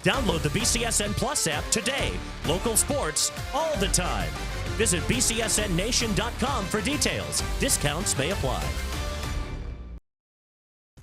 Download the BCSN Plus app today. Local sports all the time. Visit bcsnnation.com for details. Discounts may apply.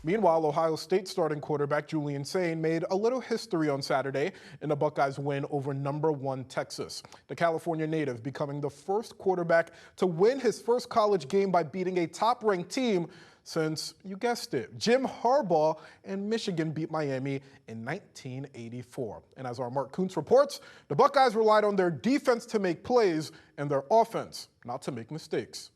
Meanwhile, Ohio State starting quarterback Julian Sain made a little history on Saturday in the Buckeyes' win over #1 Texas. The California native becoming the first quarterback to win his first college game by beating a top-ranked team since, you guessed it, Jim Harbaugh and Michigan beat Miami in 1984. And as our Mark Kuntz reports, the Buckeyes relied on their defense to make plays and their offense not to make mistakes.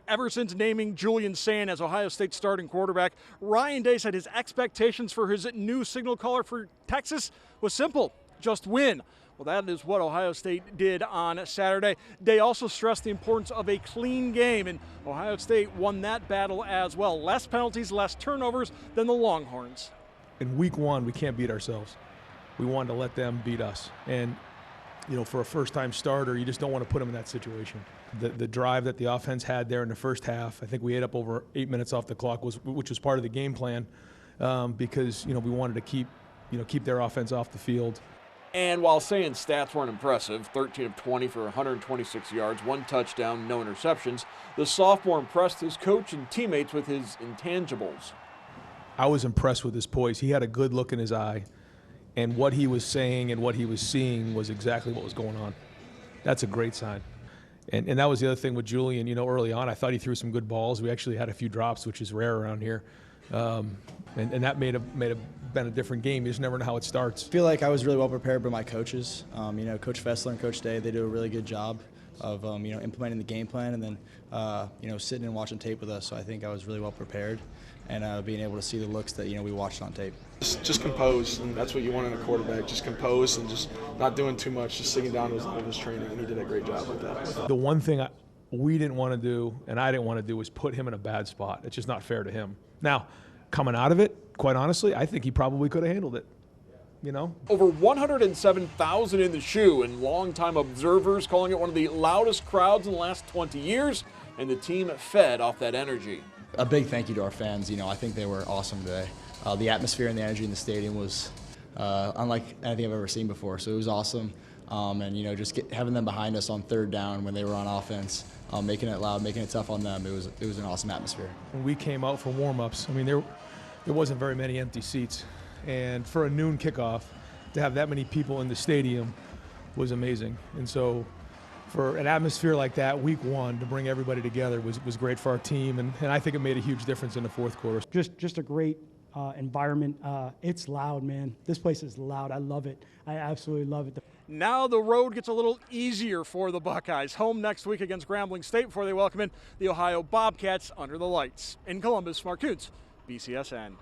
Ever since naming Julian Sain as Ohio State's starting quarterback, Ryan Day said his expectations for his new signal caller for Texas was simple: just win. Well, that is what Ohio State did on Saturday. Day also stressed the importance of a clean game, and Ohio State won that battle as well. Less penalties, less turnovers than the Longhorns. In week one, we can't beat ourselves. We wanted to let them beat us. And, you know, for a first-time starter, you just don't want to put them in that situation. The drive that the offense had there in the first half, I think we ate up over 8 minutes off the clock, which was part of the game plan, because, you know, we wanted to keep their offense off the field. And while Sain's stats weren't impressive, 13 of 20 for 126 yards, 1 touchdown, no interceptions, the sophomore impressed his coach and teammates with his intangibles. I was impressed with his poise. He had a good look in his eye, and what he was saying and what he was seeing was exactly what was going on. That's a great sign. And that was the other thing with Julian. You know, early on, I thought he threw some good balls. We actually had a few drops, which is rare around here. And that may have been a different game. You just never know how it starts. I feel like I was really well prepared by my coaches. You know, Coach Fessler and Coach Day, they do a really good job of you know, implementing the game plan and then you know, sitting and watching tape with us. So I think I was really well prepared, and being able to see the looks that, you know, we watched on tape. Just compose, and that's what you want in a quarterback. Just compose and just not doing too much, just sitting down with his training, and he did a great job with that. The one thing we didn't want to do, and I didn't want to do, was put him in a bad spot. It's just not fair to him. Now, coming out of it, quite honestly, I think he probably could have handled it. You know? Over 107,000 in the shoe, and longtime observers calling it one of the loudest crowds in the last 20 years, and the team fed off that energy. A big thank you to our fans. You know, I think they were awesome today. The atmosphere and the energy in the stadium was unlike anything I've ever seen before, so it was awesome. And, you know, just having them behind us on third down when they were on offense, making it loud, making it tough on them, it was an awesome atmosphere. When we came out for warm-ups, I mean, there wasn't very many empty seats. And for a noon kickoff, to have that many people in the stadium was amazing. And so for an atmosphere like that, week one, to bring everybody together was great for our team. And I think it made a huge difference in the fourth quarter. Just a great environment. It's loud, man. This place is loud. I love it. I absolutely love it. Now the road gets a little easier for the Buckeyes. Home next week against Grambling State before they welcome in the Ohio Bobcats under the lights. In Columbus, Mark Kuntz, BCSN.